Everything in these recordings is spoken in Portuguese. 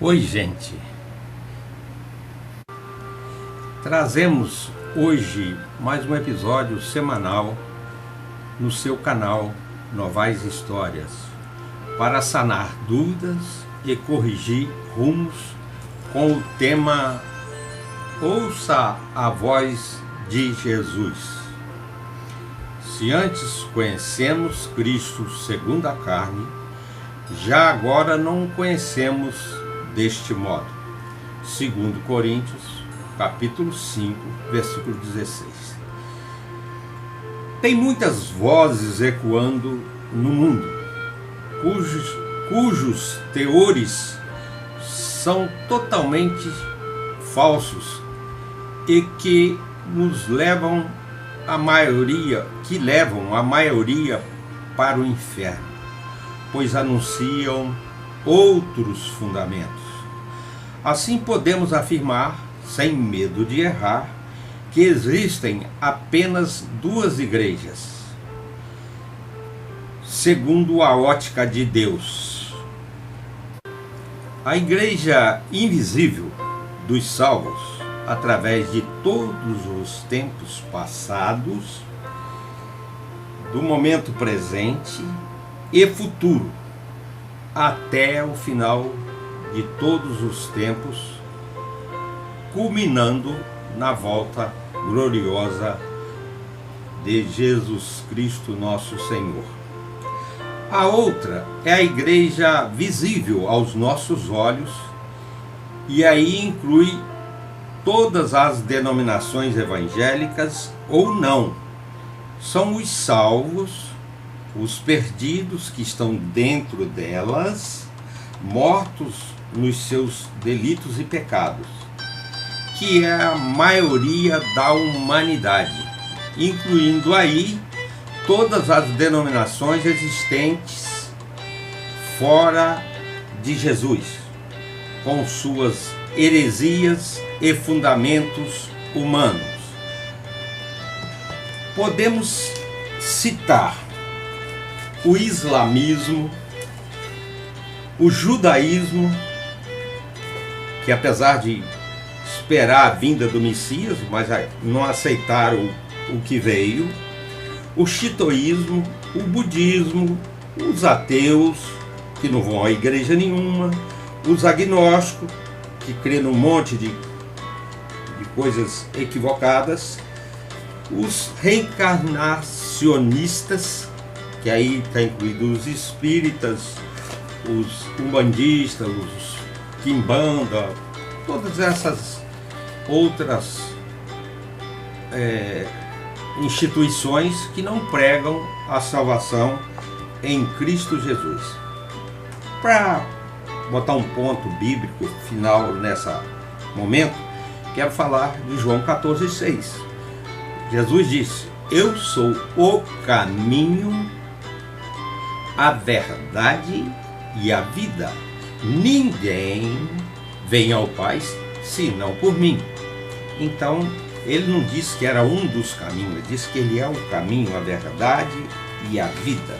Oi, gente. Trazemos hoje mais um episódio semanal no seu canal Novais Histórias para sanar dúvidas e corrigir rumos com o tema Ouça a Voz de Jesus. Se antes conhecemos Cristo segundo a carne, já agora não o conhecemos deste modo. Segundo Coríntios, capítulo 5, versículo 16. Tem muitas vozes ecoando no mundo, cujos teores são totalmente falsos e que levam a maioria para o inferno, pois anunciam outros fundamentos. Assim podemos afirmar, sem medo de errar, que existem apenas duas igrejas, segundo a ótica de Deus: a igreja invisível dos salvos, através de todos os tempos passados, do momento presente e futuro, até o final de todos os tempos, culminando na volta gloriosa de Jesus Cristo nosso Senhor. A outra é a igreja visível aos nossos olhos, e aí inclui todas as denominações evangélicas ou não. São os salvos, os perdidos que estão dentro delas, mortos nos seus delitos e pecados, que é a maioria da humanidade, incluindo aí todas as denominações existentes fora de Jesus, com suas heresias e fundamentos humanos. Podemos citar o islamismo, o judaísmo, que apesar de esperar a vinda do Messias, mas não aceitaram o que veio, o shintoísmo, o budismo, os ateus, que não vão à igreja nenhuma, os agnósticos, que crê num monte de coisas equivocadas, os reencarnacionistas, que aí está incluído os espíritas, os umbandistas, os quimbanda, todas essas outras instituições que não pregam a salvação em Cristo Jesus. Para botar um ponto bíblico final nesse momento, quero falar de João 14,6. Jesus disse: eu sou o caminho, a verdade e a vida. Ninguém vem ao Pai senão por mim. Então, ele não disse que era um dos caminhos, ele disse que ele é o caminho, a verdade e a vida.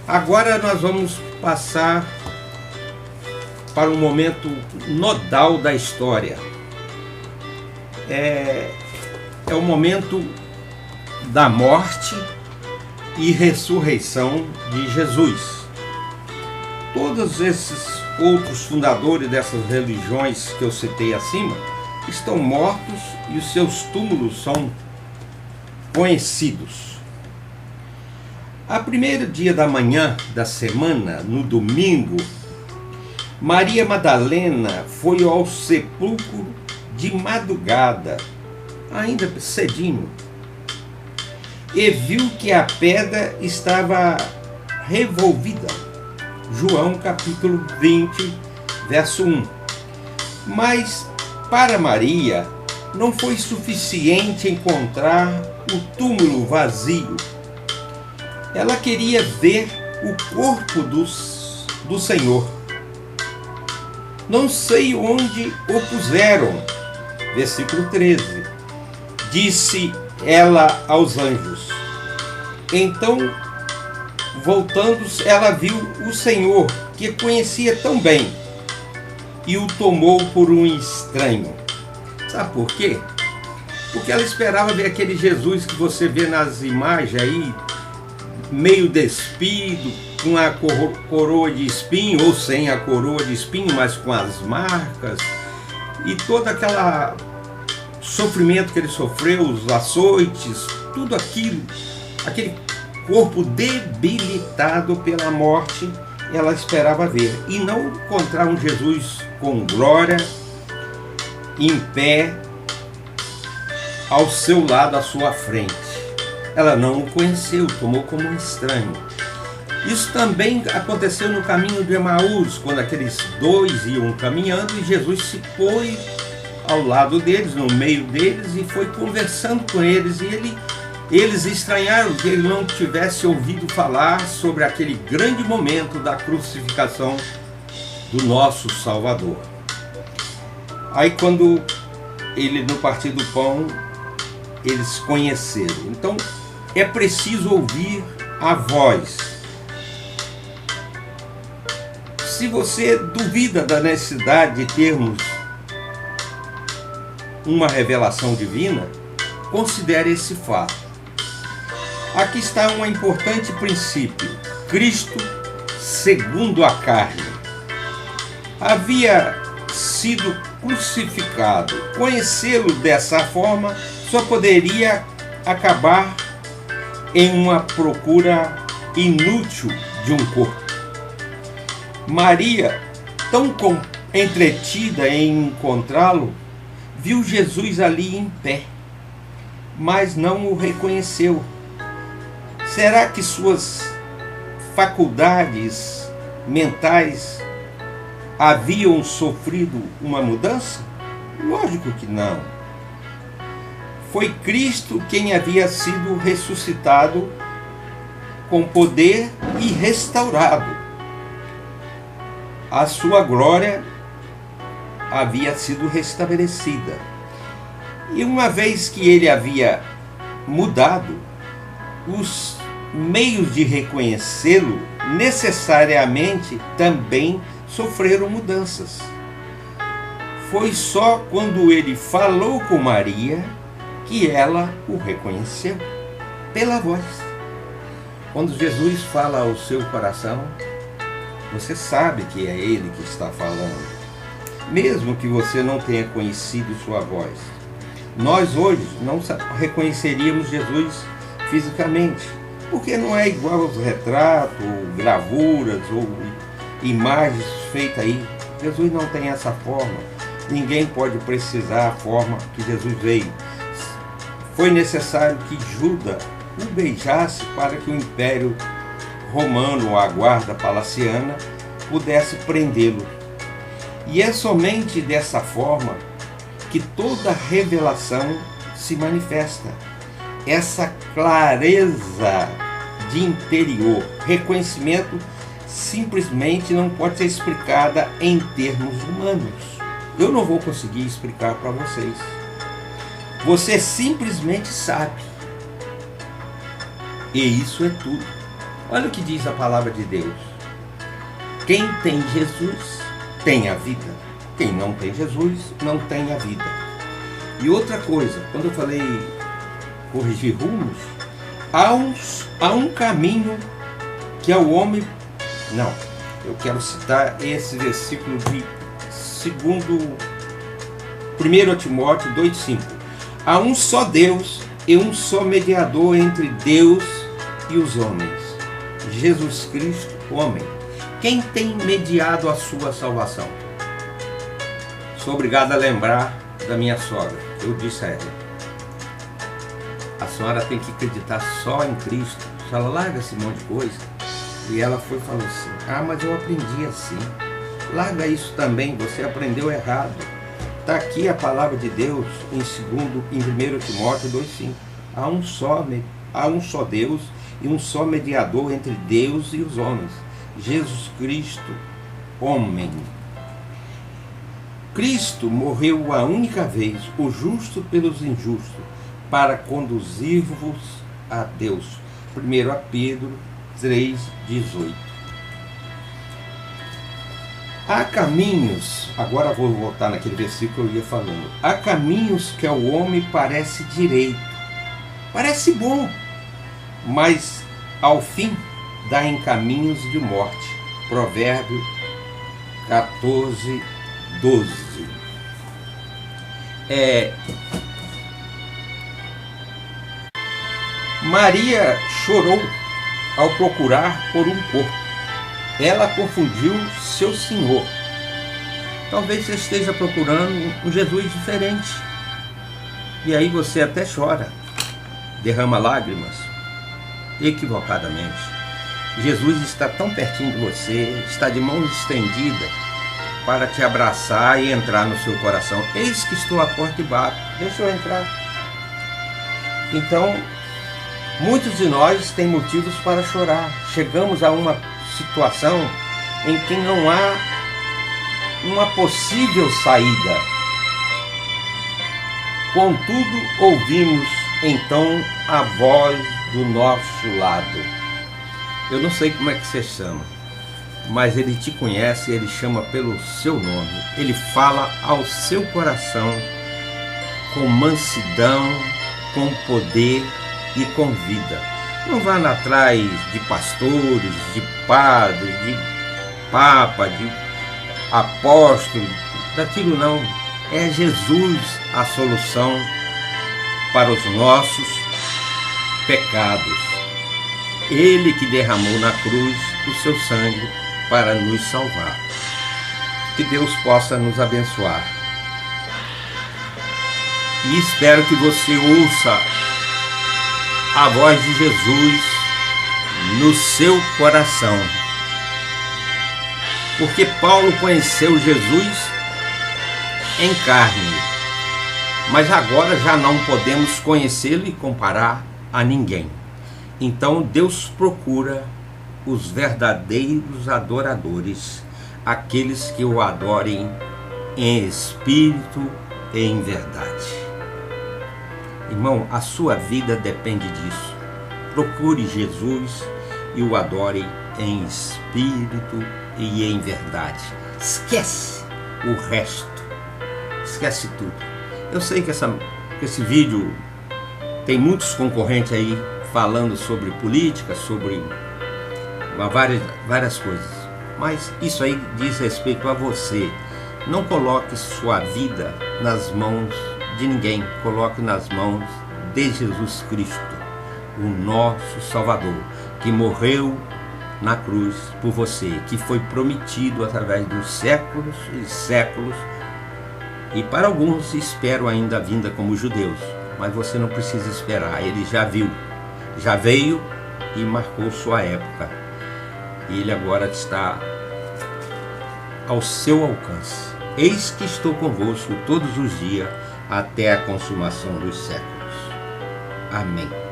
Agora nós vamos passar para um momento nodal da história. É o momento da morte e ressurreição de Jesus. Todos esses outros fundadores dessas religiões que eu citei acima estão mortos e os seus túmulos são conhecidos. A primeiro dia da manhã da semana, no domingo, Maria Madalena foi ao sepulcro de madrugada, ainda cedinho, e viu que a pedra estava revolvida. João capítulo 20, verso 1. Mas para Maria não foi suficiente encontrar o túmulo vazio. Ela queria ver o corpo do Senhor. Não sei onde o puseram. Versículo 13. Disse ela aos anjos. Então, voltando, ela viu o Senhor, que conhecia tão bem, e o tomou por um estranho. Sabe por quê? Porque ela esperava ver aquele Jesus que você vê nas imagens aí, meio despido, com a coroa de espinho, ou sem a coroa de espinho, mas com as marcas, e todo aquele sofrimento que ele sofreu, os açoites, tudo aquilo, aquele corpo debilitado pela morte, ela esperava ver, e não encontrar um Jesus com glória, em pé, ao seu lado, à sua frente. Ela não o conheceu, tomou como um estranho. Isso também aconteceu no caminho de Emaús, quando aqueles dois iam caminhando e Jesus se pôs ao lado deles, no meio deles, e foi conversando com eles, e eles estranharam que ele não tivesse ouvido falar sobre aquele grande momento da crucificação do nosso Salvador. Aí quando ele, no partir do pão, eles conheceram. Então é preciso ouvir a voz. Se você duvida da necessidade de termos uma revelação divina, considere esse fato. Aqui está um importante princípio. Cristo segundo a carne havia sido crucificado. Conhecê-lo dessa forma só poderia acabar em uma procura inútil de um corpo. Maria, tão entretida em encontrá-lo, viu Jesus ali em pé, mas não o reconheceu. Será que suas faculdades mentais haviam sofrido uma mudança? Lógico que não. Foi Cristo quem havia sido ressuscitado com poder e restaurado. A sua glória havia sido restabelecida. E uma vez que ele havia mudado, os meios de reconhecê-lo necessariamente também sofreram mudanças. Foi só quando ele falou com Maria que ela o reconheceu pela voz. Quando Jesus fala ao seu coração, você sabe que é ele que está falando, mesmo que você não tenha conhecido sua voz. Nós hoje não reconheceríamos Jesus fisicamente, porque não é igual aos retratos, ou gravuras, ou imagens feitas aí. Jesus não tem essa forma. Ninguém pode precisar a forma que Jesus veio. Foi necessário que Judas o beijasse para que o Império Romano, a guarda palaciana, pudesse prendê-lo. E é somente dessa forma que toda revelação se manifesta. Essa clareza de interior, reconhecimento, simplesmente não pode ser explicada em termos humanos. Eu não vou conseguir explicar para vocês. Você simplesmente sabe. E isso é tudo. Olha o que diz a palavra de Deus. Quem tem Jesus tem a vida. Quem não tem Jesus não tem a vida. E outra coisa, quando eu falei corrigir rumos, há um caminho que é o homem... Não, eu quero citar esse versículo de 1 Timóteo 2,5. Há um só Deus e um só mediador entre Deus e os homens, Jesus Cristo, homem. Quem tem mediado a sua salvação? Sou obrigado a lembrar da minha sogra. Eu disse a ela: a senhora tem que acreditar só em Cristo. Se ela larga esse monte de coisa. E ela foi e falou assim: ah, mas eu aprendi assim. Larga isso também, você aprendeu errado. Está aqui a palavra de Deus em 1 Timóteo 2,5. Há um só Deus e um só mediador entre Deus e os homens, Jesus Cristo, homem. Cristo morreu a única vez, o justo pelos injustos, para conduzir-vos a Deus. 1 Pedro 3,18. Há caminhos, agora vou voltar naquele versículo que eu ia falando. Há caminhos que ao homem parece direito, parece bom, mas ao fim dá em caminhos de morte. Provérbio 14, 12. Maria chorou ao procurar por um corpo. Ela confundiu seu Senhor. Talvez você esteja procurando um Jesus diferente. E aí você até chora, derrama lágrimas, equivocadamente. Jesus está tão pertinho de você, está de mãos estendidas para te abraçar e entrar no seu coração. Eis que estou à porta e bato, deixa eu entrar. Então, muitos de nós têm motivos para chorar. Chegamos a uma situação em que não há uma possível saída. Contudo, ouvimos então a voz do nosso lado. Eu não sei como é que você chama, mas Ele te conhece, Ele chama pelo seu nome. Ele fala ao seu coração com mansidão, com poder e com vida. Não vá atrás de pastores, de padres, de papa, de apóstolo, daquilo não. É Jesus a solução para os nossos pecados. Ele que derramou na cruz o seu sangue para nos salvar. Que Deus possa nos abençoar. E espero que você ouça a voz de Jesus no seu coração. Porque Paulo conheceu Jesus em carne, mas agora já não podemos conhecê-lo e comparar a ninguém. Então Deus procura os verdadeiros adoradores, aqueles que o adorem em espírito e em verdade. Irmão, a sua vida depende disso. Procure Jesus e o adore em espírito e em verdade. Esquece o resto. Esquece tudo. Eu sei que esse vídeo tem muitos concorrentes aí falando sobre política, sobre várias coisas. Mas isso aí diz respeito a você. Não coloque sua vida nas mãos de ninguém. Coloque nas mãos de Jesus Cristo, o nosso Salvador, que morreu na cruz por você, que foi prometido através dos séculos e séculos, e para alguns espero ainda a vinda como judeus, mas você não precisa esperar. Ele já viu, já veio e marcou sua época, e Ele agora está ao seu alcance. Eis que estou convosco todos os dias até a consumação dos séculos. Amém.